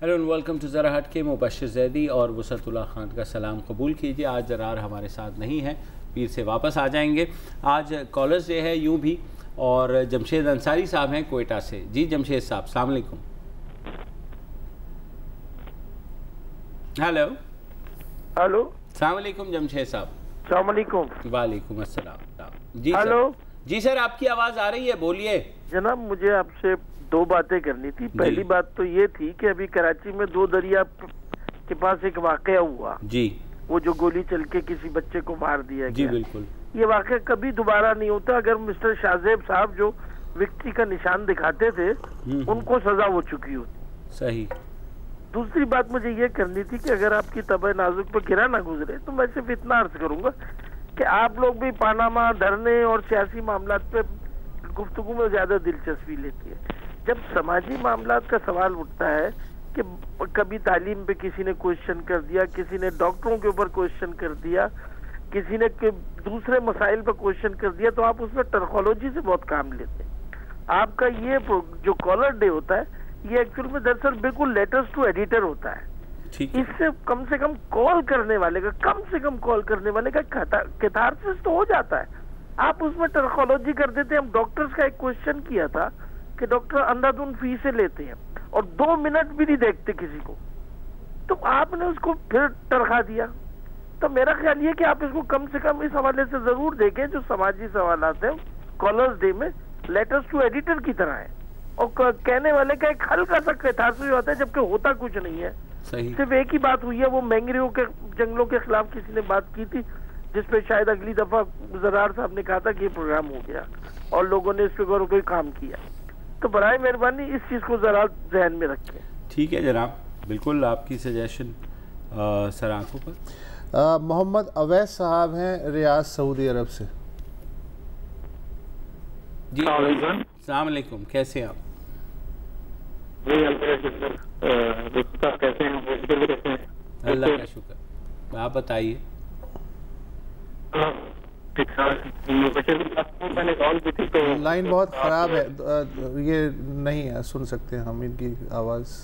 Hello and welcome to ज़रा हट के। मुबशर ज़ैदी और वसतुल्लाह खान का सलाम कबूल कीजिए। आज ज़रार हमारे साथ नहीं है, पीर से वापस आ जाएंगे। आज कॉलर्स डे है यूँ भी, और जमशेद अंसारी साहब हैं कोयटा से। जी जमशेद साहब, अस्सलाम वालेकुम। हेलो हेलो, अस्सलाम वालेकुम जमशेद साहब। अस्सलाम वालेकुम। वालेकुम अस्सलाम। जी हेलो सर। जी सर, आपकी आवाज़ आ रही है, बोलिए। जनाब, मुझे आपसे दो बातें करनी थी। पहली बात तो ये थी कि अभी कराची में दो दरिया के पास एक वाकया हुआ जी, वो जो गोली चल के किसी बच्चे को मार दिया जी गया। बिल्कुल। ये वाकया कभी दोबारा नहीं होता। अगर मिस्टर शाहजेब साहब जो विक्ट्री का निशान दिखाते थे उनको सजा हो चुकी होती। सही। दूसरी बात मुझे ये करनी थी कि अगर आपकी तबीयत नाजुक पर गिरा ना गुजरे तो मैं सिर्फ इतना अर्ज करूंगा कि आप लोग भी पानामा धरने और सियासी मामला पे गुफ्तगू में ज्यादा दिलचस्पी लेती है। जब समाजी मामला का सवाल उठता है कि कभी तालीम पे किसी ने क्वेश्चन कर दिया, किसी ने डॉक्टरों के ऊपर क्वेश्चन कर दिया, किसी ने दूसरे मसाइल पर क्वेश्चन कर दिया, तो आप उसमें टर्कोलॉजी से बहुत काम लेते हैं। आपका ये जो कॉलर डे होता है ये एक्चुअल में दरअसल बिल्कुल लेटर्स टू एडिटर होता है। इससे कम से कम कॉल करने वाले का कैथारसिस तो हो जाता है। आप उसमें टर्कोलॉजी कर देते हैं। हम डॉक्टर्स का एक क्वेश्चन किया था कि डॉक्टर अंधाधुन फीस लेते हैं और 2 मिनट भी नहीं देखते किसी को, तो आपने उसको फिर टरखा दिया। तो मेरा ख्याल ये कि आप इसको कम से कम इस हवाले से जरूर देखें, जो समाजी सवालात है कॉलर्स डे में लेटर्स टू एडिटर की तरह है, और कहने वाले का एक हल्का सा कैथारसिस होता है, जबकि होता कुछ नहीं है। सिर्फ एक ही बात हुई है, वो मैंग्रोव के जंगलों के खिलाफ किसी ने बात की थी, जिसपे शायद अगली दफा जरार साहब ने कहा था कि ये प्रोग्राम हो गया और लोगों ने इस पे कोई काम किया। तो बराए मेहरबानी इस चीज को जरा ध्यान में रखें। ठीक है जनाब, बिल्कुल आपकी सजेशन सर आंखों पर। मोहम्मद अवैस साहब हैं रियाद सऊदी अरब से। जी अस्सलाम वालेकुम, कैसे हैं आप? कैसे हैं? अल्लाह का शुक्र, आप बताइए। लाइन बहुत ख़राब है, ये नहीं है, सुन सकते हैं हम इनकी आवाज़।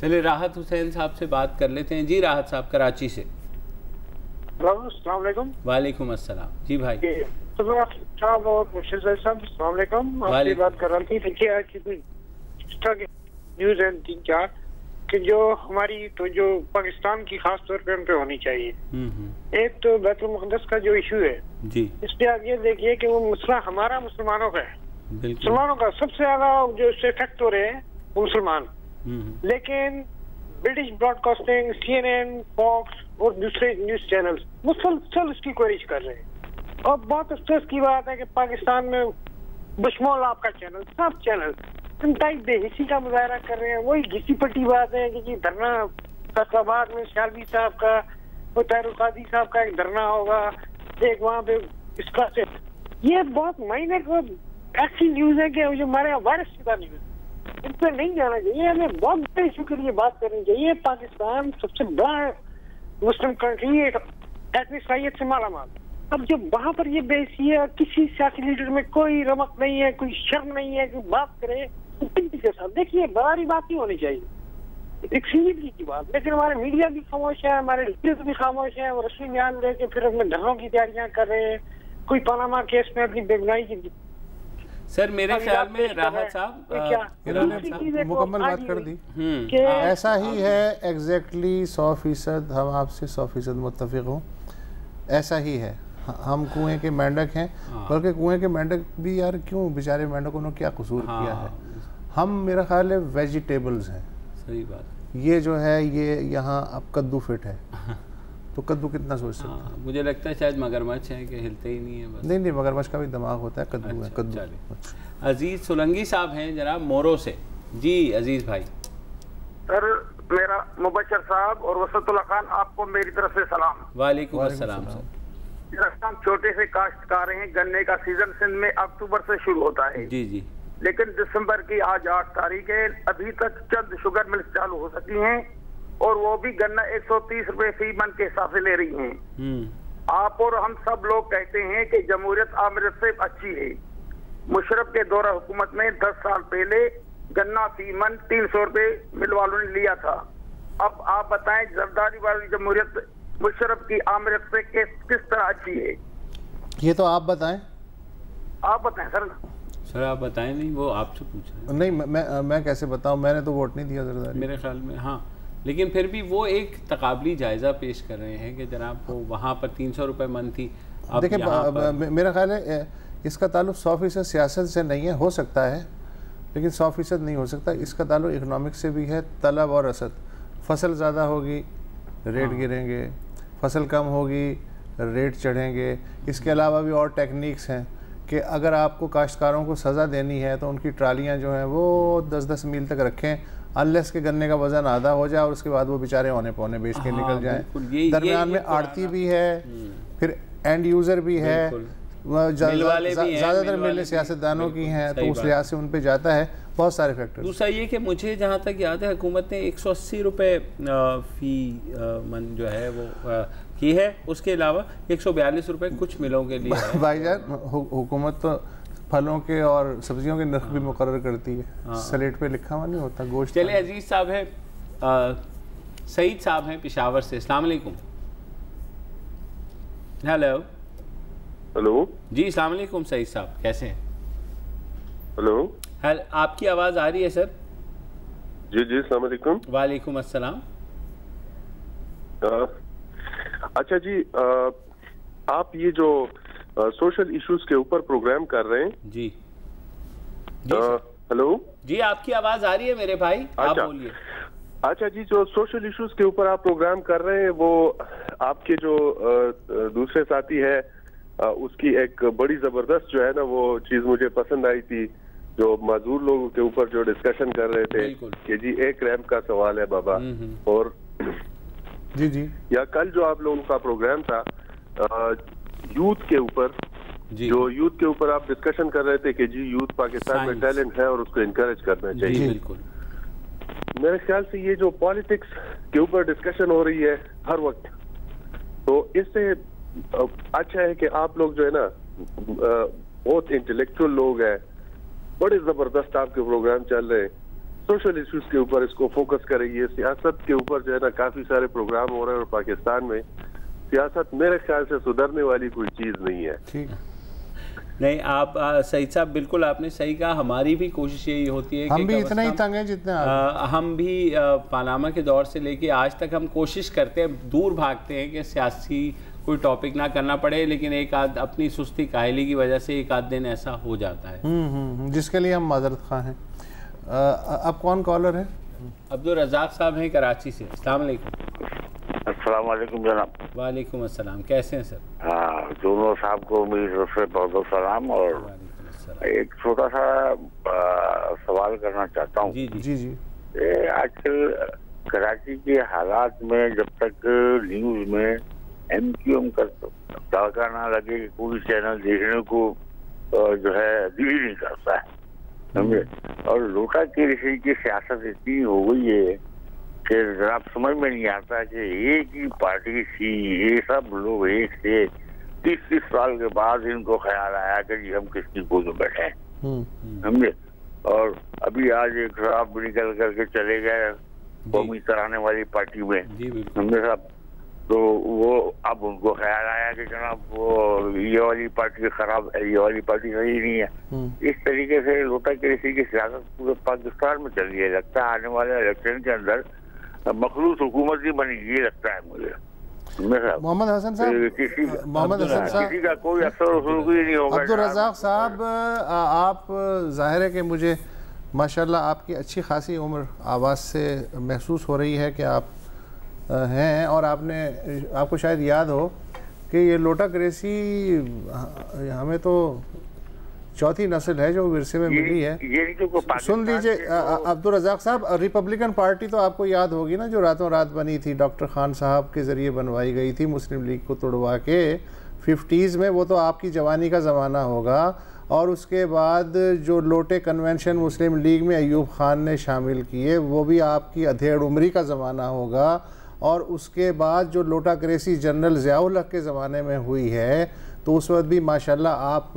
चलिए राहत हुसैन साहब से बात कर लेते हैं। जी राहत साहब कराची से। अस्सलाम वालेकुम। वालेकुम अस्सलाम। जी भाई साहब और मुर्शिद साहब, अस्सलाम वालेकुम। आपसे बात कर रहा थी। देखिए आज की न्यूज़ है 3-4 कि जो हमारी तो जो पाकिस्तान की खास तौर पे उन पे होनी चाहिए। एक तो बैतुल मुक़द्दस का जो इशू है जी, इस पे आप ये देखिए कि वो मसला हमारा मुसलमानों का है। मुसलमानों का सबसे ज्यादा जो इससे इफेक्ट हो रहे हैं वो मुसलमान। लेकिन ब्रिटिश ब्रॉडकास्टिंग, CNN, फॉक्स और दूसरे न्यूज चैनल मुसलसल इसकी कोशिश कर रहे हैं। और बहुत अफसोस की बात है कि पाकिस्तान में बशमोल आपका चैनल, सब चैनल बेहिसी का मुजाहरा कर रहे हैं। वही घिसी पट्टी बात है कि धरना फैसलाबाद में शालवी साहब का, वो तैरुल कादी साहब का एक धरना होगा, एक वहाँ पे इसका से ये बहुत मायने को ऐसी न्यूज है कि जो हमारे वायरस की न्यूज, इन पर नहीं जाना चाहिए। हमें बहुत बड़े इशू के लिए बात करनी चाहिए। पाकिस्तान सबसे बड़ा मुस्लिम कंट्री है, एथनिक साइयत से माला माल। अब जब वहाँ पर ये बेइज्जती है, किसी सियासी लीडर में कोई रमक नहीं है, कोई शर्म नहीं है कि बात करे के साथ। देखिए बड़ी बात नहीं होनी चाहिए, एक सीधी की बात। लेकिन हमारे मीडिया भी खामोश है, हमारे लीडर्स भी खामोश है। वो रस्मी बयान लेके फिर अपने धरनों की तैयारियां कर रहे हैं। कोई पनामा केस में अपनी बेगुनाही की। सर मेरे ख्याल में राहत साहब इन्होंने मुकम्मल बात कर दी। ऐसा ही है एग्जैक्टली 100% हम आपसे 100% मुत्तफिक हूँ। ऐसा ही है, हम कुएं के मेंढक हैं। बल्कि कुएं के मेंढक भी यार क्यों, बेचारे मेंढकों ने क्या कसूर किया है। हम मेरा ख्याल है वेजिटेबल्स हैं। सही बात। ये जो है ये यहाँ अब कद्दू फिट है तो कद्दू कितना सोच सकते हैं। मुझे लगता है शायद मगरमच्छ है कि हिलते ही नहीं है बस। नहीं, मगरमच्छ का भी दिमाग होता है, कद्दू है कद्दू। अजीज सोलंगी साहब हैं जनाब मोरो से। जी अजीज भाई। सर मेरा मुबशर साहब और वसतुल्लाह खान, आपको मेरी तरफ से सलाम। वालेकुम अस्सलाम सर। हम छोटे से काश्तकार हैं। गन्ने का सीजन सिंध में अक्टूबर से शुरू होता है। जी जी। लेकिन दिसंबर की आज 8 तारीख है, अभी तक चंद शुगर मिल्स चालू हो सकी हैं और वो भी गन्ना 130 रुपए फी मन के हिसाब से ले रही हैं। आप और हम सब लोग कहते हैं कि जमहूरियत आमरत से अच्छी है। मुशर्रफ के दौरा हुकूमत में 10 साल पहले गन्ना फी मन 300 रुपए मिल वालों ने लिया था। अब आप बताएं जरदारी वाली जमहूरियत मुशर्रफ की आमरत से किस तरह अच्छी है? ये तो आप बताएं। आप बताएं सर। सर आप बताएं, नहीं वो आपसे पूछ रहे हैं। नहीं मैं कैसे बताऊं, मैंने तो वोट नहीं दिया जरदारी। मेरे ख्याल में हाँ, लेकिन फिर भी वो एक तकाबली जायज़ा पेश कर रहे हैं कि जनाब वो वहाँ पर 300 रुपये मन थी। देखिए मेरा ख्याल है इसका ताल्लुक 100% सियासत से नहीं है, हो सकता है लेकिन 100% नहीं हो सकता। इसका ताल्लुक इकनॉमिक से भी है, तलब और रसद। फसल ज़्यादा होगी रेट गिरेंगे, फसल कम होगी रेट चढ़ेंगे। इसके अलावा भी और टेक्निक्स हैं कि अगर आपको काश्तकारों को सज़ा देनी है तो उनकी ट्रालियाँ जो हैं वो 10-10 मील तक रखें, अनलेस के गन्ने का वज़न आधा हो जाए और उसके बाद वो बेचारे औने पौने बेच के निकल जाएं। दरमियान में आड़ती भी है, फिर एंड यूज़र भी है, ज़्यादातर मिलें सियासतदानों की हैं, तो उस लिहाज से उन पे जाता है। बहुत सारे फैक्टर। दूसरा ये कि मुझे जहाँ तक याद है हुकूमत ने 180 रुपये फ़ी मन जो है वो की है, उसके अलावा 142 रुपये कुछ मिलों के लिए है। भाईजान हुकूमत तो फलों के और सब्जियों के नर्ख भी मुकर्रर करती है, स्लेट पे लिखा हुआ नहीं होता गोश्त। चले अजीज़ साहब है, सईद साहब हैं पेशावर से। अस्सलाम वालेकुम। हेलो हेलो जी, अस्सलाम वालेकुम सईद साहब, कैसे हैं? हेलो आपकी आवाज़ आ रही है सर? जी जी, अस्सलाम वालेकुम। वालेकुम अस्सलाम। अच्छा जी, आप ये जो सोशल इश्यूज के ऊपर प्रोग्राम कर रहे हैं जी, हेलो जी आपकी आवाज़ आ रही है मेरे भाई, आप बोलिए। अच्छा जी, जो सोशल इश्यूज के ऊपर आप प्रोग्राम कर रहे हैं वो आपके जो दूसरे साथी है उसकी एक बड़ी जबरदस्त जो है ना वो चीज मुझे पसंद आई थी, जो मजदूर लोगों के ऊपर जो डिस्कशन कर रहे थे कि जी एक रैंप का सवाल है बाबा। और जी जी या कल जो आप लोगों का प्रोग्राम था यूथ के ऊपर, जो यूथ के ऊपर आप डिस्कशन कर रहे थे कि जी यूथ पाकिस्तान में टैलेंट है और उसको इनकरेज करना चाहिए। बिल्कुल। मेरे ख्याल से ये जो पॉलिटिक्स के ऊपर डिस्कशन हो रही है हर वक्त, तो इससे अच्छा है कि आप लोग जो है ना बहुत इंटेलेक्चुअल लोग हैं, बड़े जबरदस्त आपके प्रोग्राम चल रहे हैं, सोशल इश्यूज के ऊपर इसको फोकस करेंगे। सियासत के ऊपर जो है ना काफी सारे प्रोग्राम हो रहे हैं और पाकिस्तान में सियासत मेरे ख्याल से सुधरने वाली कोई चीज नहीं है। ठीक नहीं, आप सईद साहब बिल्कुल आपने सही कहा। हमारी भी कोशिश यही होती है हम भी इतना ही तंग हैं जितना हम भी पानामा के दौर से लेके आज तक हम कोशिश करते हैं, दूर भागते हैं कि सियासी कोई टॉपिक ना करना पड़े, लेकिन एक आध अपनी सुस्ती काहली की वजह से एक आध दिन ऐसा हो जाता है, जिसके लिए हम माजरत खां हैं। अब कौन कॉलर है? अब्दुल रज़ाक साहब हैं कराची से। अस्सलाम वालेकुम। अस्सलाम वालेकुम जनाब। वालेकुम अस्सलाम, कैसे हैं सर? हाँ, दोनों साहब को मेरी तरफ से बहुत बहुत सलाम। और एक छोटा सा सवाल करना चाहता हूँ। जी जी जी। आजकल कराची के हालात में जब तक न्यूज में एमक्यूएम का तड़का ना लगे कि कोई चैनल देखने को जो है दिल ही नहीं करता है, समझे। और लोटा की रसी की सियासत इतनी हो गई है कि जनाब समझ में नहीं आता कि एक ही पार्टी थी, ये सब लोग एक से 30-30 साल के बाद इनको ख्याल आया कि जी हम किसकी गोद में बैठे हैं, समझे। और अभी आज एक साहब निकल करके चले गए कौमी तराने वाली पार्टी में, समझे साहब। तो वो अब उनको ख्याल आया कि जनाब वो ये वाली पार्टी खराब है, ये वाली पार्टी सही नहीं है। इस तरीके से लोटा की रसी की सियासत पूरे पाकिस्तान में चल रही है। लगता है आने वाले इलेक्शन के अंदर मखलूस हुकूमत ही बनेगी, ये लगता है मुझे। मोहम्मद हसन साहब, किसी का कोई असर ही नहीं होगा। अब्दुल रज़ाक साहब, आप जाहिर है कि मुझे माशाल्लाह आपकी अच्छी खासी उम्र आवाज़ से महसूस हो रही है कि आप हैं, और आपको शायद याद हो कि ये लोटा क्रेसी हमें तो चौथी नस्ल है जो विरसे में मिली है। सुन लीजिए अब्दुल रज़ाक साहब, रिपब्लिकन पार्टी तो आपको याद होगी ना, जो रातों रात बनी थी, डॉक्टर खान साहब के ज़रिए बनवाई गई थी मुस्लिम लीग को तोड़वा के 50s में। वो तो आपकी जवानी का ज़माना होगा। और उसके बाद जो लोटे कन्वेंशन मुस्लिम लीग में अयूब खान ने शामिल किए, वो भी आपकी अधेड़ उम्री का ज़माना होगा। और उसके बाद जो लोटा क्रेसी जनरल ज़ियाउल हक के ज़माने में हुई है, तो उस वक्त भी माशाल्लाह आप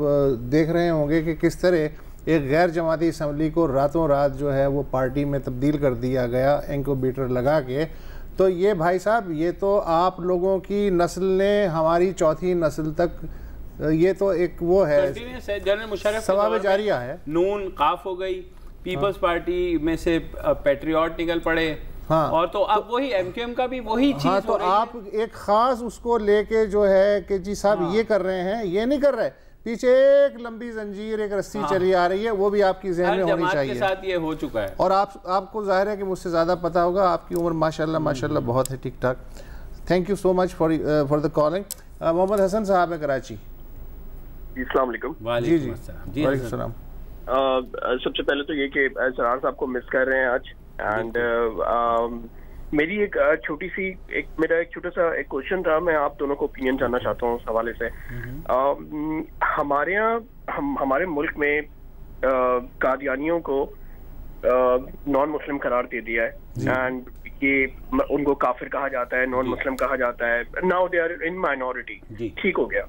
देख रहे होंगे कि किस तरह एक गैर जमाती असम्बली को रातों रात जो है वो पार्टी में तब्दील कर दिया गया इंक्यूबेटर लगा के। तो ये भाई साहब, ये तो आप लोगों की नस्ल ने हमारी चौथी नस्ल तक, ये तो एक वो है जनरल मुशर्रफ सवाब जारिया है। नून काफ हो गई, पीपल्स पार्टी में से पैट्रियट निकल पड़े। हाँ, और तो अब वही एमक्यूएम का भी वही चीज। हाँ, तो आप एक खास उसको लेके जो है कि जी साहब हाँ, ये कर रहे हैं, ये नहीं कर रहे, पीछे एक लंबी जंजीर, एक रस्सी हाँ, चली आ रही है, वो भी आपकी ज़हन में होनी चाहिए। के साथ ये हो चुका है। और आपको जाहिर है कि मुझसे ज़्यादा पता होगा, आपकी उम्र माशाल्लाह बहुत है ठीक ठाक। Thank you so much for the calling. Mohammad Hasan sahab है कराची। अस्सलाम वालेकुम। जी जी वालेकुम सलाम। सबसे पहले तो ये कि सरार साहब को मिस कर रहे हैं आज। एंड मेरी एक छोटी सी मेरा एक छोटा सा एक क्वेश्चन था, मैं आप दोनों को ओपिनियन जानना चाहता हूँ उस हवाले से। हमारे यहाँ हमारे मुल्क में कादियानियों को नॉन मुस्लिम करार दे दिया है एंड ये उनको काफिर कहा जाता है, नॉन मुस्लिम कहा जाता है। Now they are in minority, ठीक हो गया।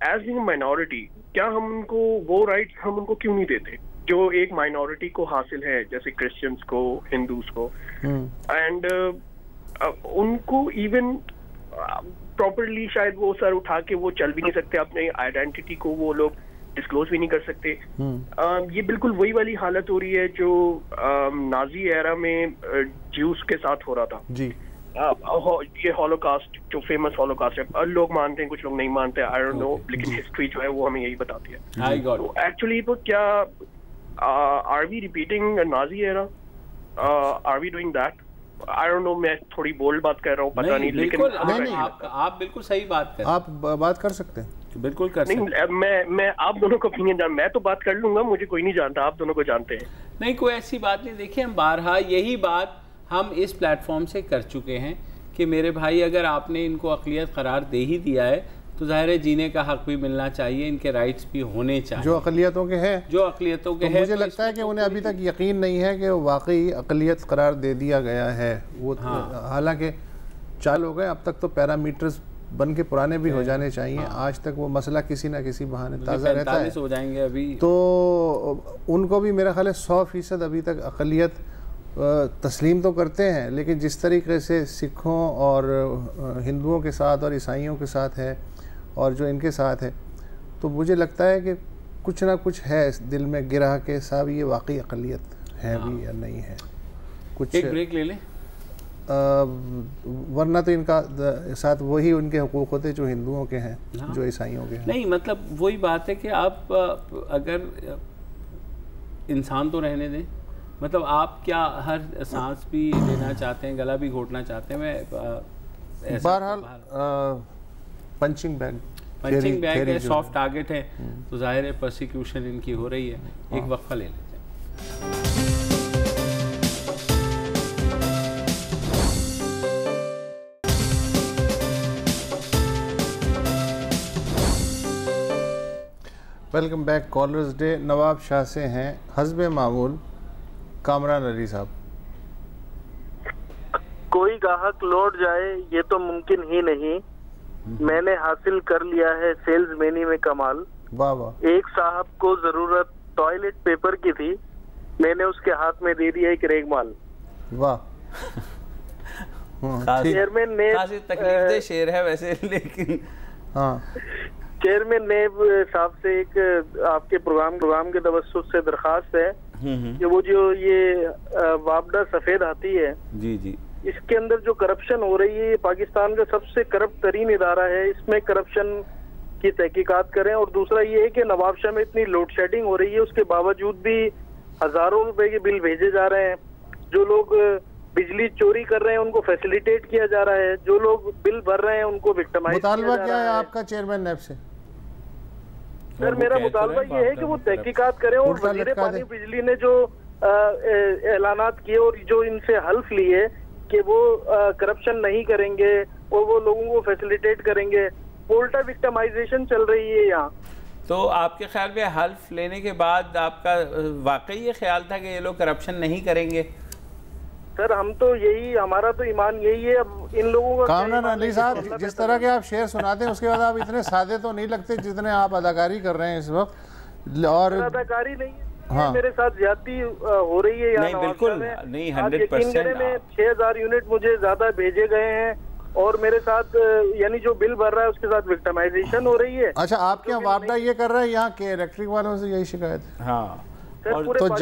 एज बीइंग माइनॉरिटी, क्या हम उनको वो राइट्स हम उनको क्यों नहीं देते जो एक माइनॉरिटी को हासिल है, जैसे क्रिश्चियंस को, हिंदूज को? एंड उनको इवन प्रॉपरली शायद वो सर उठा के वो चल भी नहीं सकते, अपने आइडेंटिटी को वो लोग डिस्क्लोज भी नहीं कर सकते। ये बिल्कुल वही वाली हालत हो रही है जो नाजी एरा में ज्यूस के साथ हो रहा था जी। ये हॉलोकास्ट जो फेमस हॉलोकास्ट है, लोग मानते हैं, कुछ लोग नहीं मानते, आई डोंट नो, लेकिन हिस्ट्री जो है वो हमें यही बताती है। तो एक्चुअली तो क्या are we repeating Nazi era? Are we doing that? I don't know, मैं थोड़ी बोल्ड बात कर रहा हूँ, पता नहीं, लेकिन आप बिल्कुल सही बात कर, आप बात कर सकते हैं, बिल्कुल कर सकते हैं। मैं आप दोनों को ओपिनियन जान, मैं तो बात कर लूंगा, मुझे कोई नहीं जानता, आप दोनों को जानते हैं। नहीं, कोई ऐसी बात नहीं। देखिए, हम बारहा यही बात हम इस प्लेटफॉर्म से कर चुके हैं कि मेरे भाई, अगर आपने इनको अक़लियत करार दे ही दिया है तो ज़ाहिर है जीने का हक भी मिलना चाहिए, इनके राइट्स भी होने चाहिए जो अक़लियतों के हैं, जो अक़लियतों के हैं। मुझे लगता है कि उन्हें अभी तक यकीन नहीं है कि वाकई अक़लियत करार दे दिया गया है वो। हालांकि 4 लोग हैं, अब तक तो पैरामीटर्स बन के पुराने भी हो जाने चाहिए। आज तक वो मसला किसी ना किसी बहाने ताज़ा रहता है, हो जाएंगे अभी तो उनको भी मेरा ख्याल है 100% अभी तक अक़लियत तस्लीम तो करते हैं, लेकिन जिस तरीके से सिखों और हिंदुओं के साथ और ईसाइयों के साथ है और जो इनके साथ है, तो मुझे लगता है कि कुछ ना कुछ है इस दिल में गिरा के साहब ये वाकई अक़लियत है भी या नहीं है। कुछ एक ब्रेक ले लें, वरना तो इनका साथ वही उनके हुकूक होते जो हिंदुओं के हैं, जो ईसाइयों के हैं। नहीं, मतलब वही बात है कि आप अगर इंसान तो रहने दें, मतलब आप क्या हर सांस भी लेना चाहते हैं, गला भी घोटना चाहते हैं? मैं बहरहाल पंचिंग बैग है, सॉफ्ट टारगेट है, तो जाहिर है प्रोसिक्यूशन इनकी हो रही है। एक वक्फा ले लेते हैं। Welcome back. Callers day Nawab Shah से हैं हस्बे मामूल कामरान अली साहब। कोई गाहक लौट जाए ये तो मुमकिन ही नहीं, मैंने हासिल कर लिया है सेल्समैनी में कमाल। वाह वाह। एक साहब को जरूरत टॉयलेट पेपर की थी, मैंने उसके हाथ में दे दिया एक रेगमाल। वाह। चेयरमैन ने तकलीफ शेर है वैसे, लेकिन हाँ, चेयरमैन नेब साहब से एक आपके प्रोग्राम के तवस्सुस से दरखास्त है कि वो जो ये वापडा सफेद हाथी है जी जी, इसके अंदर जो करप्शन हो रही है, ये पाकिस्तान का सबसे करप्ट तरीन इदारा है, इसमें करप्शन की तहकीकात करें। और दूसरा ये है कि नवाबशाह में इतनी लोड शेडिंग हो रही है, उसके बावजूद भी हजारों रुपए के बिल भेजे जा रहे हैं। जो लोग बिजली चोरी कर रहे हैं उनको फैसिलिटेट किया जा रहा है, जो लोग बिल भर रहे हैं उनको विक्टिमाइज किया जा रहा है। मुतालबा क्या है आपका चेयरमैन नेब से? सर, मेरा मुतालबा ये है कि वो तहकीकात करें और वज़ीर पानी बिजली ने जो ऐलानात किए और जो इनसे हल्फ लिए कि वो करप्शन नहीं करेंगे और वो लोगों को फैसिलिटेट करेंगे, उल्टा विक्टिमाइजेशन चल रही है यहाँ। तो आपके ख्याल में हल्फ लेने के बाद आपका वाकई ये ख्याल था कि ये लोग करप्शन नहीं करेंगे? सर, हम तो यही, हमारा तो ईमान यही है। अब इन लोगों का कामरान अली साहब, जिस तरह के आप शेर सुनाते हैं उसके बाद आप इतने सादे तो नहीं लगते जितने आप अदाकारी कर रहे हैं इस वक्त। और अदाकारी नहीं है। हाँ। मेरे साथ ज्यादती हो रही है नहीं, बिल्कुल नहीं, 100%। 6000 यूनिट मुझे ज्यादा भेजे गए हैं और मेरे साथ यानी जो बिल भर रहा है उसके साथ विक्टिमाइजेशन हो रही है। अच्छा, आपके यहाँ वापडा ये कर रहा है, यहाँ के इलेक्ट्रिक वालों से यही शिकायत है? हाँ, और तो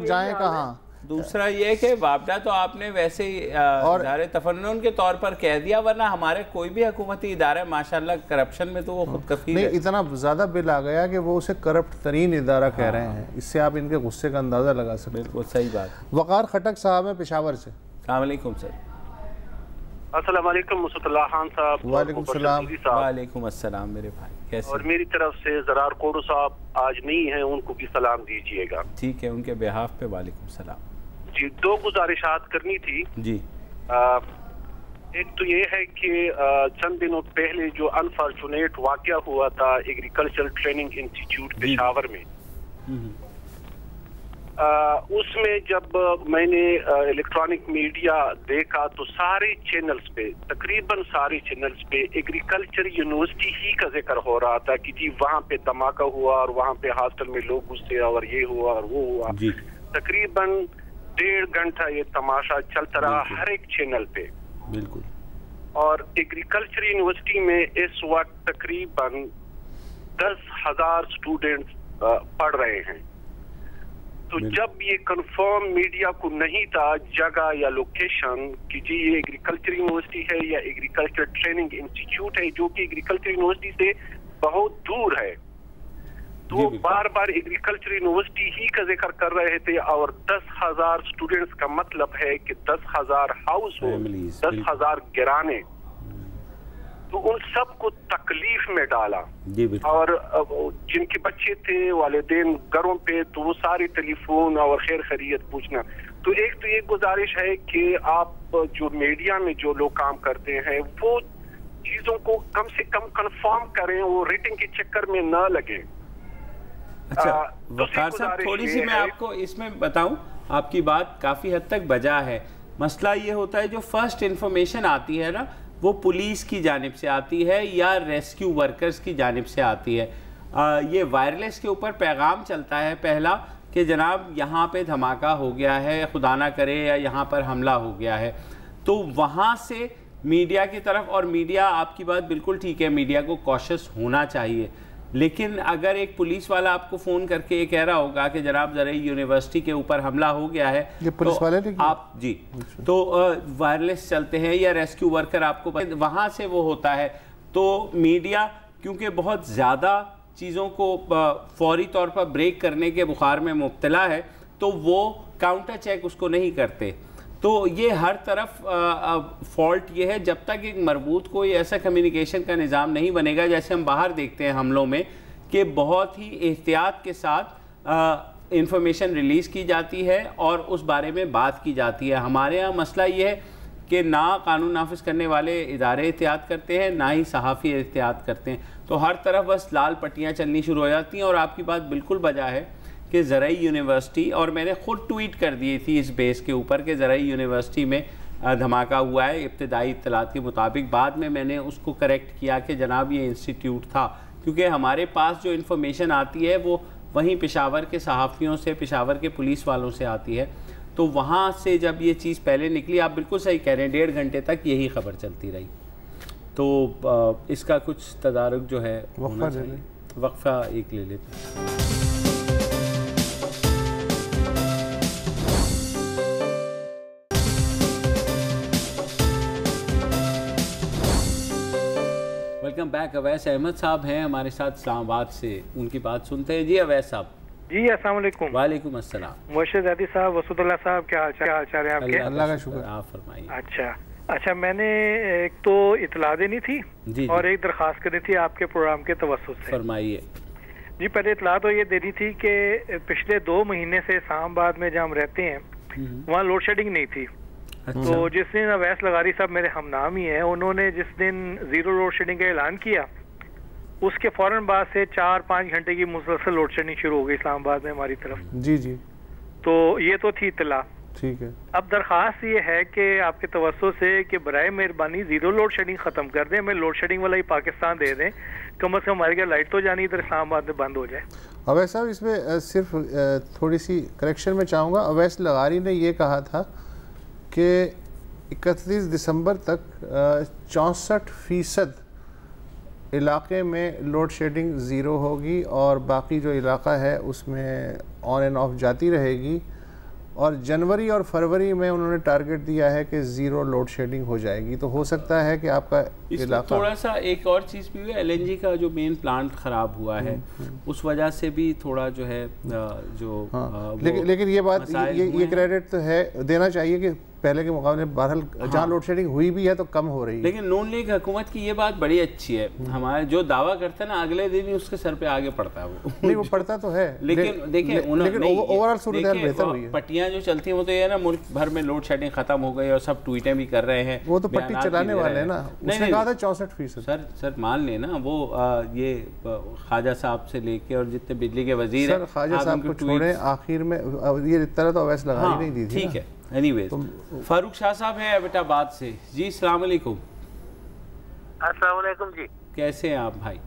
जाएं कहाँ? दूसरा ये कि वापडा तो आपने वैसे ही इदारे तफन्नुन के तौर पर कह दिया, वरना हमारे कोई भी हुकूमती इदारा माशाल्लाह करप्शन में तो वो खुद कफील है। इतना ज़्यादा बिल आ गया कि वो उसे करप्ट तरीन इदारा कह रहे हैं। इससे आप इनके गुस्से का अंदाज़ा लगा सकते हैं। बिल्कुल सही बात। वकार खटक साहब है पेशावर से। अस्सलाम वालेकुम सर। अस्सलाम वालेकुम मुस्तफा खान साहब। वालेकुम सलाम। वालेकुम अस्सलाम मेरे भाई, कैसे? और मेरी तरफ से ज़रार कोडू साहब आज नहीं है, उनको भी सलाम दीजिएगा। ठीक है, उनके बिहाफ पे वालेकुम सलाम। जी, 2 गुजारिशात करनी थी जी। एक तो ये है कि चंद दिनों पहले जो अनफॉर्चुनेट वाकया हुआ था एग्रीकल्चर ट्रेनिंग इंस्टीट्यूट पेशावर में, उसमें जब मैंने इलेक्ट्रॉनिक मीडिया देखा तो सारे चैनल्स पे, तकरीबन सारे चैनल्स पे एग्रीकल्चर यूनिवर्सिटी ही का जिक्र हो रहा था कि जी वहाँ पे धमाका हुआ और वहाँ पे हॉस्टल में लोग घुसे और ये हुआ और वो हुआ। तकरीबन 1.5 घंटा ये तमाशा चलता रहा हर एक चैनल पे। बिल्कुल। और एग्रीकल्चर यूनिवर्सिटी में इस वक्त तकरीबन 10,000 स्टूडेंट्स पढ़ रहे हैं। तो जब ये कंफर्म मीडिया को नहीं था जगह या लोकेशन कि जी ये एग्रीकल्चर यूनिवर्सिटी है या एग्रीकल्चर ट्रेनिंग इंस्टीट्यूट है, जो कि एग्रीकल्चर यूनिवर्सिटी से बहुत दूर है, तो बार बार एग्रीकल्चर यूनिवर्सिटी ही का जिक्र कर रहे थे। और 10,000 स्टूडेंट्स का मतलब है कि 10,000 हाउस हो, 10,000 गिराने, तो उन सब को तकलीफ में डाला। और जिनके बच्चे थे वालिदैन घरों पे, तो वो सारे टेलीफोन और खैर खैरियत पूछना। तो एक तो ये गुजारिश है कि आप जो मीडिया में जो लोग काम करते हैं वो चीजों को कम से कम कंफर्म करें, वो रेटिंग के चक्कर में न लगे। अच्छा वकार साहब, थोड़ी सी मैं आपको इसमें बताऊं, आपकी बात काफी हद तक बजा है। मसला ये होता है जो फर्स्ट इंफॉर्मेशन आती है ना, वो पुलिस की जानिब से आती है या रेस्क्यू वर्कर्स की जानिब से आती है। ये वायरलेस के ऊपर पैगाम चलता है पहला कि जनाब यहाँ पे धमाका हो गया है, खुदा ना करे, या यहाँ पर हमला हो गया है। तो वहाँ से मीडिया की तरफ, और मीडिया, आपकी बात बिल्कुल ठीक है, मीडिया को कॉशियस होना चाहिए। लेकिन अगर एक पुलिस वाला आपको फ़ोन करके ये कह रहा होगा कि जनाब ज़रा यूनिवर्सिटी के ऊपर हमला हो गया है, ये पुलिस तो वाले आप जी तो वायरलेस चलते हैं या रेस्क्यू वर्कर आपको वहाँ से वो होता है। तो मीडिया क्योंकि बहुत ज़्यादा चीज़ों को फौरी तौर पर ब्रेक करने के बुखार में मुब्तला है, तो वो काउंटर चेक उसको नहीं करते। तो ये हर तरफ फॉल्ट ये है, जब तक एक मरबूत कोई ऐसा कम्युनिकेशन का निज़ाम नहीं बनेगा, जैसे हम बाहर देखते हैं हमलों में कि बहुत ही एहतियात के साथ इंफॉर्मेशन रिलीज़ की जाती है और उस बारे में बात की जाती है। हमारे यहाँ मसला ये है कि ना कानून नाफिज करने वाले इदारे एहतियात करते हैं, ना ही सहाफ़ी एहतियात करते हैं। तो हर तरफ बस लाल पट्टियाँ चलनी शुरू हो जाती हैं। और आपकी बात बिल्कुल बजा है कि ज़राई यूनिवर्सिटी, और मैंने ख़ुद ट्वीट कर दी थी इस बेस के ऊपर कि ज़राई यूनिवर्सिटी में धमाका हुआ है इब्तिदाई इत्तलात के मुताबिक। बाद में मैंने उसको करेक्ट किया कि जनाब ये इंस्टीट्यूट था, क्योंकि हमारे पास जो इन्फॉर्मेशन आती है वो वहीं पेशावर के सहाफ़ियों से, पेशावर के पुलिस वालों से आती है। तो वहाँ से जब ये चीज़ पहले निकली, आप बिल्कुल सही कह रहे हैं, 1.5 घंटे तक यही खबर चलती रही। तो इसका कुछ तदारुक जो है वक्फा एक ले लेते हैं। Welcome back. अवैस अहमद साहब हैं हमारे साथ इस्लामाबाद से, उनकी बात सुनते हैं। जी अवैस साहब। जी अस्सलाम वालेकुम। वालेकुम अस्सलाम। मुर्शिद ज़ादी साहब, वसूदुल्लाह साहब, क्या हाल चाल है आपके? अल्लाह का शुक्र। आप फरमाइए। अच्छा, मैंने एक तो इतला देनी थी जी, और एक दरख्वास्त करनी थी आपके प्रोग्राम के तवस्सुत से। फरमाइए जी। पहले इतला तो ये देनी थी कि पिछले 2 महीने से इस्लामाबाद में जहाँ हम रहते हैं वहाँ लोड शेडिंग नहीं थी। तो जिस दिन अवैस लगारी साहब मेरे हमनाम ही हैं, उन्होंने जिस दिन जीरो लोड शेडिंग का ऐलान किया, उसके फौरन बाद से 4-5 घंटे की मुसलसल लोड शेडिंग शुरू हो गई इस्लामाबाद में हमारी तरफ। जी जी। तो ये तो थी इतला। ठीक है। अब दरख्वास्त ये है कि आपके तवज्जो से कि बराए मेहरबानी जीरो लोड शेडिंग खत्म कर दें, हमें लोड शेडिंग वाला ही पाकिस्तान दे दें, कम से कम हमारे क्या लाइट तो जानी इधर इस्लामाबाद में बंद हो जाए। अवैस साहब, इसमें सिर्फ थोड़ी सी करेक्शन में चाहूँगा। अवैस लगारी ने ये कहा था कि 31 दिसंबर तक 64% इलाके में लोड शेडिंग ज़ीरो होगी और बाकी जो इलाका है उसमें ऑन एंड ऑफ जाती रहेगी, और जनवरी और फरवरी में उन्होंने टारगेट दिया है कि ज़ीरो लोड शेडिंग हो जाएगी। तो हो सकता है कि आपका इलाका थोड़ा सा एक और चीज़ भी हुई, एलएनजी का जो मेन प्लांट ख़राब हुआ है उस वजह से भी थोड़ा जो है जो लेकिन ये बात ये क्रेडिट तो है, देना चाहिए कि पहले के मुकाबले बहरहाल जहाँ लोड शेडिंग हुई भी है तो कम हो रही है। लेकिन नून लीग हुकूमत की ये बात बड़ी अच्छी है, हमारे जो दावा करते हैं ना अगले दिन ही उसके सर पे आगे पड़ता है वो। नहीं, वो पड़ता तो है, लेकिन देखिए ओवरऑल सूरत बेहतर हुई है। पट्टियां जो चलती हैं वो तो ये ना मुल्क भर में लोड शेडिंग खत्म हो गई और सब ट्वीटें भी कर रहे हैं, वो तो पट्टी चलाने वाले हैं ना। उसने कहा था 64%। सर मान लेना वो ये ख्वाजा साहब से लेके और जितने बिजली के वजीर हैं, ख्वाजा साहब को छोड़े, आखिर में ये तरह तो अवैस लगा ही नहीं दी थी। ठीक है, एनीवेज फारूक शाह साहब है एबटाबाद से। जी अस्सलाम वालेकुम। अस्सलाम वालेकुम जी, कैसे हैं आप भाई?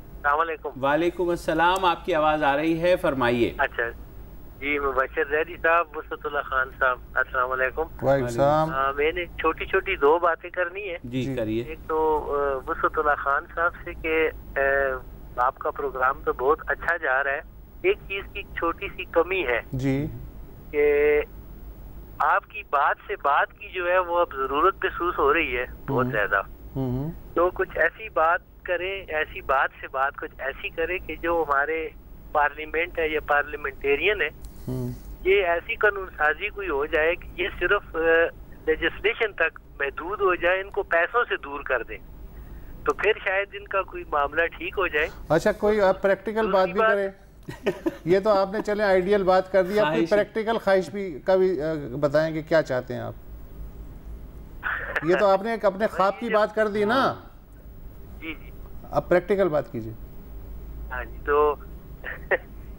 अस्सलाम वालेकुम। वालेकुम अस्सलाम, आपकी आवाज़ आ रही है, फरमाइए। अच्छा जी, मुबशर जैदी साहब, वसतुल्लाह खान साहब, अस्सलाम वालेकुम। मैंने छोटी छोटी दो बातें करनी है। जी करिए। एक तो वसतुल्लाह खान साहब से कि आपका प्रोग्राम तो बहुत अच्छा जा रहा है, एक चीज की छोटी सी कमी है जी कि आपकी बात से बात की जो है वो अब जरूरत महसूस हो रही है बहुत ज्यादा। तो कुछ ऐसी बात करें, ऐसी बात से बात कुछ ऐसी करें कि जो हमारे पार्लियामेंट है या पार्लियामेंटेरियन है, ये ऐसी कानून साजी कोई हो जाए कि ये सिर्फ लेजिस्लेशन तक महदूद हो जाए, इनको पैसों से दूर कर दें, तो फिर शायद इनका कोई मामला ठीक हो जाए। अच्छा, कोई आप प्रैक्टिकल बात भी करें। ये तो आपने चले आइडियल बात कर दिया, कोई प्रैक्टिकल ख्वाहिश भी कभी बताएं कि क्या चाहते हैं आप। ये तो आपने एक अपने ख्वाब की बात कर दी ना। जी जी, अब प्रैक्टिकल बात कीजिए। हाँ जी, तो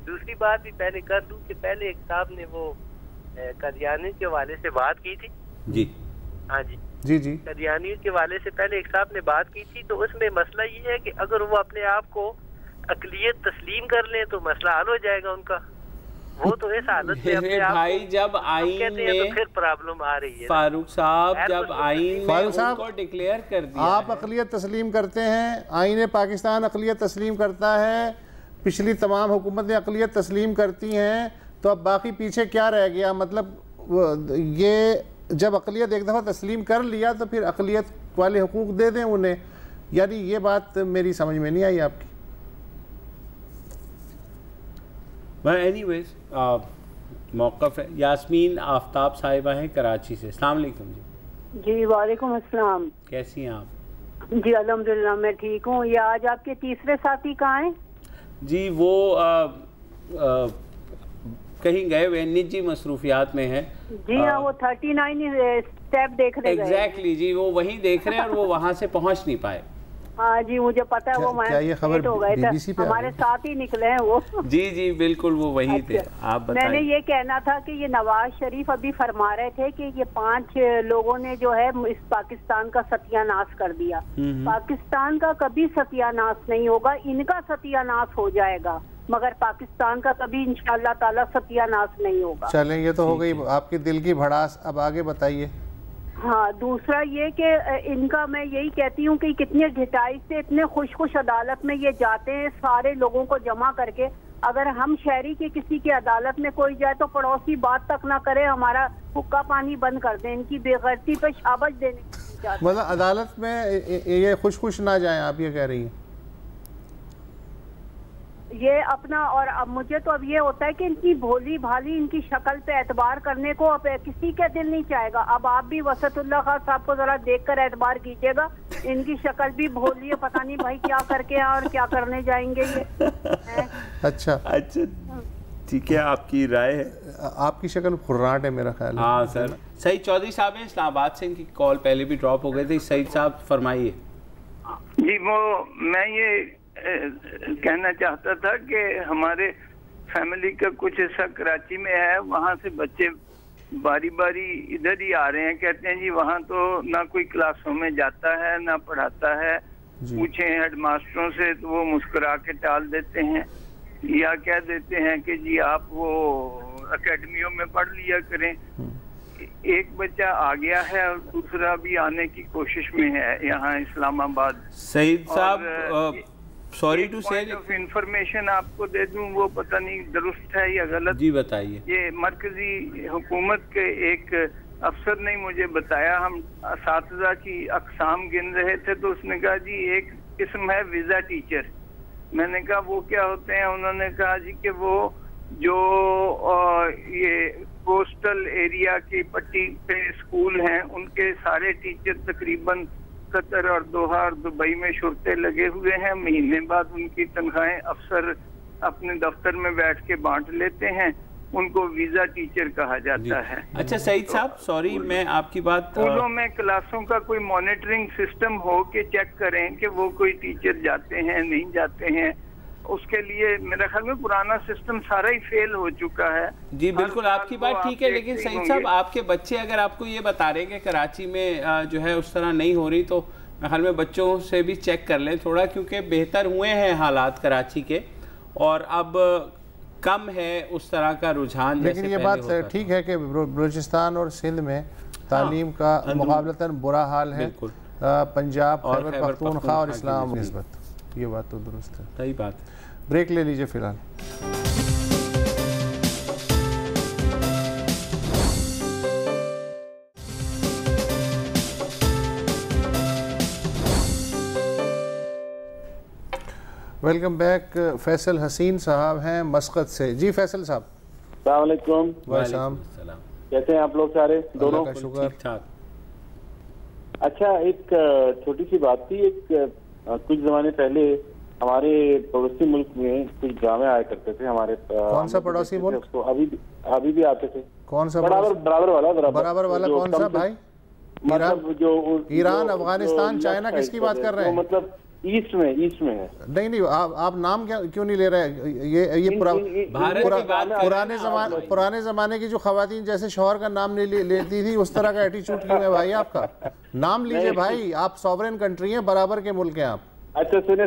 दूसरी बात भी पहले कर दूं कि पहले एक साहब ने वो कदियानी के वाले से बात की थी। जी हाँ जी जी जी, कदियानी के वाले से पहले एक साहब ने बात की थी, तो उसमें मसला ये है कि अगर वो अपने आप को अकलियत तस्लीम कर लें तो मसला हल हो जाएगा उनका। वो तो इस हालत में अपने आप भाई जब आईन में तो फिर प्रॉब्लम आ रही है। फारूक साहब, जब आईन में उनको डिक्लेयर कर दिया, आप अकलियत तस्लीम करते हैं, आईन पाकिस्तान अकलियत तस्लीम करता है, पिछली तमाम हुकूमतें अकलियत तस्लीम करती हैं, तो अब बाकी पीछे क्या रह गया? मतलब ये जब अकलियत एक दफ़ा तस्लीम कर लिया तो फिर अकलियत वाले हुकूक दे दें उन्हें, यानी ये बात मेरी समझ में नहीं आई आपकी। एनीवेज मौक़िफ़ है। यास्मीन आफ्ताब साहिबा हैं कराची से। अस्सलाम वालेकुम जी। जी वालेकुम अस्सलाम, कैसी हैं आप? जी अल्हम्दुलिल्लाह मैं ठीक हूँ। ये आज आपके तीसरे साथी कहाँ हैं? जी वो कहीं गए हुए निजी मसरूफियात में है। जी हाँ, वो 39 स्टेप देख रहे हैं। एग्जैक्टली जी, वो वहीं देख रहे हैं और वो वहाँ से पहुँच नहीं पाए। हाँ जी, मुझे पता है। वो क्या ये खबर हो गए थे, हमारे साथ ही निकले हैं वो। जी जी बिल्कुल, वो वहीं थे। आप बताइए। मैंने ये कहना था कि ये नवाज शरीफ अभी फरमा रहे थे कि ये 5 लोगों ने जो है इस पाकिस्तान का सत्यानाश कर दिया। पाकिस्तान का कभी सत्यानाश नहीं होगा, इनका सत्यानाश हो जाएगा, मगर पाकिस्तान का कभी इंशाअल्लाह ताला सत्यानाश नहीं होगा। चलें, ये तो हो गई आपके दिल की भड़ास, अब आगे बताइए। हाँ, दूसरा ये कि इनका मैं यही कहती हूँ कि कितने ढिठाई से इतने खुश अदालत में ये जाते हैं सारे लोगों को जमा करके। अगर हम शहरी के किसी की अदालत में कोई जाए तो पड़ोसी बात तक ना करे, हमारा हुक्का पानी बंद कर दें। इनकी बेगैरती पे शाबाश देने की, मतलब अदालत में ये खुश ना जाए, आप ये कह रही हैं? ये अपना, और अब मुझे तो अब ये होता है कि इनकी भोली भाली इनकी शक्ल पे एतबार करने को अब किसी का दिल नहीं चाहेगा। अब आप भी वसतुल्लाह खान साहब को जरा देखकर एतबार कीजिएगा, इनकी शक्ल भी भोली है, पता नहीं भाई क्या करके और क्या करने जाएंगे ये। अच्छा ठीक है, आपकी राय है। आपकी शक्ल खुर्राट है मेरा ख्याल। हाँ सर। सईद चौधरी साहब हैं इस्लामाबाद से, इनकी कॉल पहले भी ड्रॉप हो गई थी। सईद साहब फरमाइए। जी, वो मैं ये कहना चाहता था कि हमारे फैमिली का कुछ ऐसा कराची में है, वहाँ से बच्चे बारी बारी इधर ही आ रहे हैं, कहते हैं जी वहाँ तो ना कोई क्लासों में जाता है ना पढ़ाता है, पूछें हेड मास्टरों से तो वो मुस्कुरा के टाल देते हैं, या कह देते हैं कि जी आप वो एकेडमियों में पढ़ लिया करें। एक बच्चा आ गया है और दूसरा भी आने की कोशिश में है यहाँ इस्लामाबाद। सईद साहब, सॉरी टू से इंफॉर्मेशन आपको दे दूं, वो पता नहीं दुरुस्त है या गलत। जी बताइए। ये मरकजी हुकूमत के एक अफसर ने मुझे बताया, हम असातिज़ा की अक़साम गिन रहे थे तो उसने कहा जी एक किस्म है वीज़ा टीचर। मैंने कहा वो क्या होते हैं? उन्होंने कहा जी कि वो जो ये कोस्टल एरिया की पट्टी पे स्कूल हैं उनके सारे टीचर तकरीबन कतर और दोहा और दुबई में शुरते लगे हुए हैं। महीने बाद उनकी तनख्वाहें अफसर अपने दफ्तर में बैठ के बांट लेते हैं, उनको वीजा टीचर कहा जाता है। अच्छा सईद साहब, सॉरी मैं आपकी बात, स्कूलों में क्लासों का कोई मॉनिटरिंग सिस्टम हो के चेक करें कि वो कोई टीचर जाते हैं नहीं जाते हैं। उसके लिए मेरा ख्याल में पुराना सिस्टम सारा ही फेल हो चुका है। जी बिल्कुल आपकी बात ठीक है, लेकिन सईद साहब आपके बच्चे अगर आपको ये बता रहे हैं कि कराची में जो है उस तरह नहीं हो रही, तो मेरे ख्याल में बच्चों से भी चेक कर लें थोड़ा, क्योंकि बेहतर हुए हैं हालात कराची के और अब कम है उस तरह का रुझान। लेकिन ये बात ठीक है कि बलूचिस्तान और सिंध में तालीम का मुकाबलतन बुरा हाल है, पंजाब, खैबर पख्तूनख्वा और इस्लाम निस्बत, ये बात तो दुरुस्त है। सही बात। ब्रेक ले लीजिए फिलहाल। Welcome back. फैसल हसीन साहब हैं मस्कत से। जी फैसल साहब। अस्सलाम वालेकुम। वालेकुम। कैसे हैं आप लोग सारे? दोनों का शुक्र। ठीक ठाक। अच्छा, एक छोटी सी बात थी। एक कुछ जमाने पहले हमारे पड़ोसी मुल्क में कुछ ड्रामे आया करते थे हमारे। कौन सा पड़ोसी मुल्क? तो अभी भी आते थे। कौन सा? बराबर वाला कौन सा भाई? मतलब जो ईरान, अफगानिस्तान, चाइना, किसकी बात कर रहे हैं? मतलब ईस्ट में है। नहीं आप नाम क्यों नहीं ले रहे? ये पुराने जमाने की जो खवातीन जैसे शौहर का नाम नहीं लेती थी, उस तरह का एटीट्यूड क्यों है भाई आपका? नाम लीजिए भाई, आप सॉवरेन कंट्री हैं, बराबर के मुल्क हैं आप। अच्छा सुने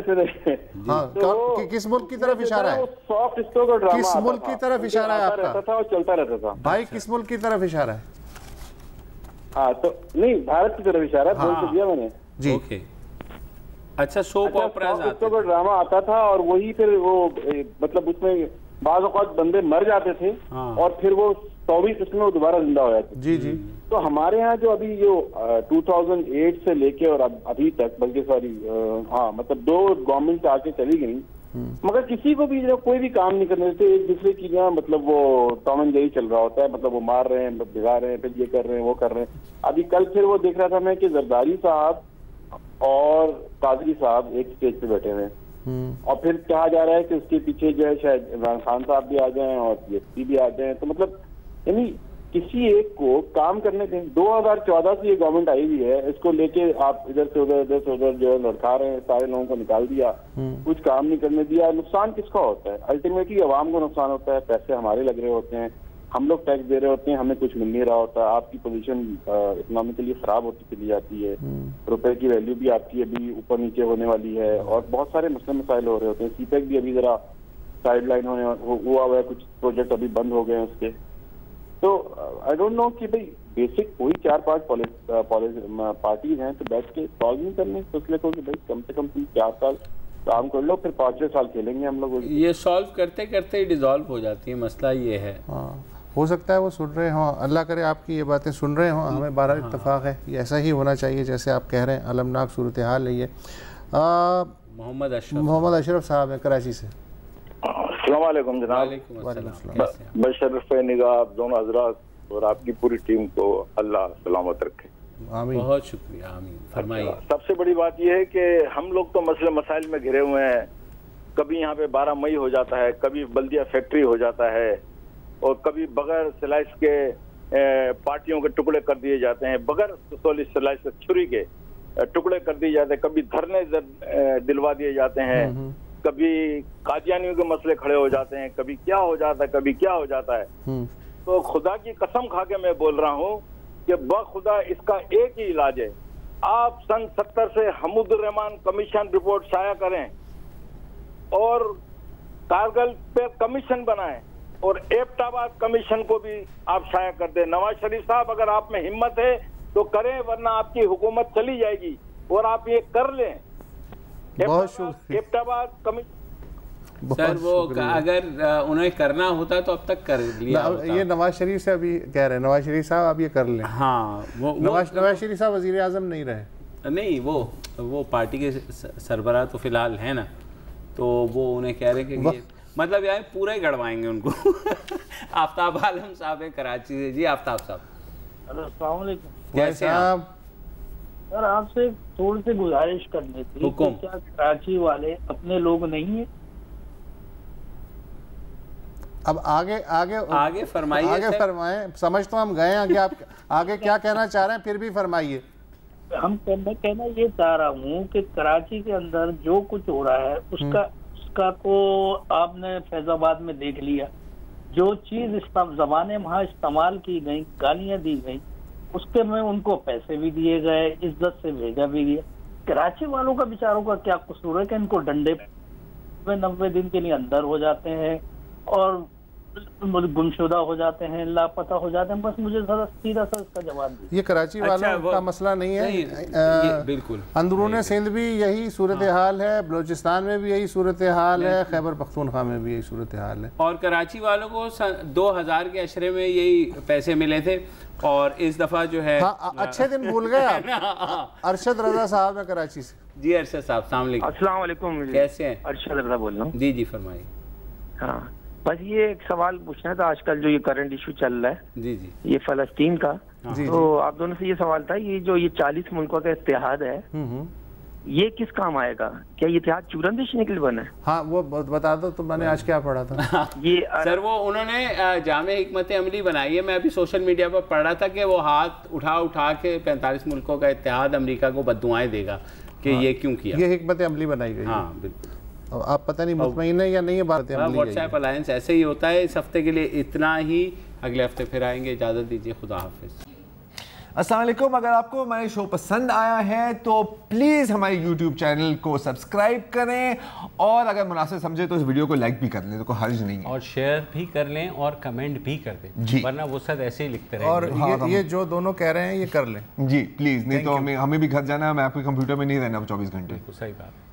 हाँ, तो किस मुल्क की तरफ इशारा है? किस मुल्क की तरफ इशारा है आपका? था और चलता रहता था भाई, किस मुल्क की तरफ इशारा है? हाँ तो नहीं, भारत की तरफ इशारा है, बोल तो दिया मैंने जी। ओके। अच्छा, सोप ऑपराज का ड्रामा आता था और वही फिर वो मतलब उसमें बाज़ औक़ात बंदे मर जाते थे और फिर वो 24 किस्में वो दोबारा जिंदा हो जाते। जी जी। तो हमारे यहाँ जो अभी जो 2008 से लेके और अभी तक, बल्कि सॉरी हाँ मतलब 2 गवर्नमेंट आके चली गई, मगर किसी को भी जो कोई भी काम नहीं करने देते। एक दूसरे की यहाँ मतलब वो टॉम एंड जेरी चल रहा होता है, मतलब वो मार रहे हैं, बिगाड़ रहे हैं, फिर ये कर रहे हैं, वो कर रहे हैं। अभी कल फिर वो देख रहा था मैं कि जरदारी साहब और कादरी साहब एक स्टेज पे बैठे हुए, और फिर कहा जा रहा है कि उसके पीछे जो है शायद इमरान खान साहब भी आ जाएं और पीएसपी भी आ जाएं। तो मतलब यानी किसी एक को काम करने दें। 2014 से ये गवर्नमेंट आई हुई है, इसको लेके आप इधर से उधर जो है लड़खा रहे हैं, सारे लोगों को निकाल दिया, कुछ काम नहीं करने दिया। नुकसान किसका होता है? अल्टीमेटली आवाम को नुकसान होता है, पैसे हमारे लग रहे होते हैं, हम लोग टैक्स दे रहे होते हैं, हमें कुछ मिल नहीं रहा होता। आपकी पोजीशन इकोनॉमिकली खराब होती चली जाती है, रुपए की वैल्यू भी आपकी अभी ऊपर नीचे होने वाली है, और बहुत सारे मसले मसाइल हो रहे होते हैं। सीपेक भी अभी जरा साइडलाइन हुआ हुआ है, कुछ प्रोजेक्ट अभी बंद हो गए हैं उसके। तो आई डोंट नो कि भाई बेसिक वही 4-5 पार्टीज हैं, तो बैठ के सॉल्व नहीं करने सोचने को कि भाई कम से कम 4 साल काम कर लो, फिर 5-6 साल खेलेंगे हम लोग। ये सॉल्व करते करते ही डिसॉल्व हो जाती है, मसला ये है। हो सकता है वो सुन रहे हों, अल्लाह करे आपकी ये बातें सुन रहे हों, हमें बहरहाल इत्तेफाक है, ये ऐसा ही होना चाहिए जैसे आप कह रहे हैं। अलमनाक सूरत हाल है ये। मोहम्मद अशरफ साहब हैं कराची से। अस्सलाम वालेकुम जनाब। बशरफ निगाह आप दोनों हजरात और आपकी पूरी टीम को अल्लाह सलामत रखे। आमीन। बहुत शुक्रिया, आमीन। फरमाइए। सबसे बड़ी बात यह है कि हम लोग तो मसले मसाइल में घिरे हुए हैं। कभी यहाँ पे 12 मई हो जाता है, कभी बल्दिया फैक्ट्री हो जाता है, और कभी बगैर स्लाइस के पार्टियों के टुकड़े कर दिए जाते हैं, बगैर स्लाइस छुरी के टुकड़े कर दिए जाते हैं, कभी धरने दिलवा दिए जाते हैं, कभी कादियानियों के मसले खड़े हो जाते हैं, कभी क्या हो जाता है, कभी क्या हो जाता है। तो खुदा की कसम खा के मैं बोल रहा हूँ कि बखुदा इसका एक ही इलाज है आप सन 70 से हमूदुर रहमान कमीशन रिपोर्ट शाया करें और कारगिल पे कमीशन बनाएं और एबटाबाद कमीशन को भी आप शाया कर दें। नवाज शरीफ साहब, अगर आप में हिम्मत है तो करें, वरना आपकी हुकूमत चली जाएगी, और आप ये कर लें। बहुत शुक्रिया। एबटाबाद कमीशन सर, वो अगर उन्हें करना होता तो अब तक कर लिया होता। ये नवाज शरीफ से अभी कह रहे हैं, नवाज शरीफ साहब आप ये कर लें। हाँ, नवाज शरीफ साहब वजीर आजम नहीं रहे। नहीं, वो पार्टी के सरबराह तो फिलहाल है ना, तो वो उन्हें कह रहे हैं कि मतलब यार पूरा ही गड़वाएंगे उनको। आफ्ताब आलम साहब है कराची से। जी आफ्ताब साहब, अस्सलाम वालेकुम। कैसे आप? सर, आपसे थोड़ी सी गुजारिश करनी थी, क्या कराची वाले अपने लोग नहीं है? अब आगे फरमाइए। आगे फरमाएं, समझ तो हम गए हैं कि आप आगे क्या कहना चाह रहे हैं, फिर भी फरमाइए। मैं कहना ये चाह रहा हूँ कि कराची के अंदर जो कुछ हो रहा है उसका तो आपने फैजाबाद में देख लिया। जो चीज जबान वहाँ इस्तेमाल की गई, गालियाँ दी गई, उसके में उनको पैसे भी दिए गए, इज्जत से भेजा भी गया। कराची वालों का बेचारों का क्या कसूर है कि इनको डंडे में 90 दिन के लिए अंदर हो जाते हैं और गुमशुदा हो जाते हैं, लापता हो जाते हैं। बस मुझे सीधा सा इसका जवाब दीजिए। ये कराची वालों का मसला नहीं है, बिल्कुल अंदरूनी सिंध भी यही सूरत हाल है, बलूचिस्तान में भी यही सूरत हाल है, खैबर पख्तूनख्वा में भी यही सूरत हाल है। और कराची वालों को 2000 के अशरे में यही पैसे मिले थे और इस दफा जो है अच्छे दिन भूल गए आप। अरशद रजा साहब है कराची से। जी अरशद साहब, अस्सलाम वालेकुम। कैसे हैं? अरशद रजा बोल रहा हूँ। जी फरमाइए। हाँ, बस ये एक सवाल पूछना था, आजकल जो ये करंट इशू चल रहा है जी ये फलस्तीन का, तो आप दोनों से ये सवाल था, ये जो ये 40 मुल्कों का इत्तेहाद है ये किस काम आएगा? क्या ये इत्तेहाद चूरंदिश निकल बना है? हाँ, वो बता दो तो मैंने आज क्या पढ़ा था। ये सर, वो उन्होंने जामे हिकमत अमली बनाई है। मैं अभी सोशल मीडिया पर पढ़ रहा था कि वो हाथ उठा के 45 मुल्कों का इत्तेहाद अमेरिका को बद्दुआएं देगा कि ये क्यों किया। ये हिकमत अमली बनाई गई। हाँ बिल्कुल। आप पता नहीं मुतमईन है या नहीं है बात। व्हाट्सएप अलायंस ऐसे ही होता है। इस हफ्ते के लिए इतना ही, अगले हफ्ते फिर आएंगे। इजाज़त दीजिए, खुदा हाफिज़। अस्सलाम वालेकुम। अगर आपको हमारे शो पसंद आया है तो प्लीज़ हमारे YouTube चैनल को सब्सक्राइब करें और अगर मुनासिब समझे तो इस वीडियो को लाइक भी कर लें, तो कोई हर्ज नहीं है। और शेयर भी कर लें और कमेंट भी कर दें, वरना वो सब ऐसे ही लिखते रहें। और ये जो दोनों कह रहे हैं ये कर लें जी प्लीज़, नहीं तो हमें भी घर जाना है, मैं आपके कंप्यूटर में नहीं रहना 24 घंटे। सही बात।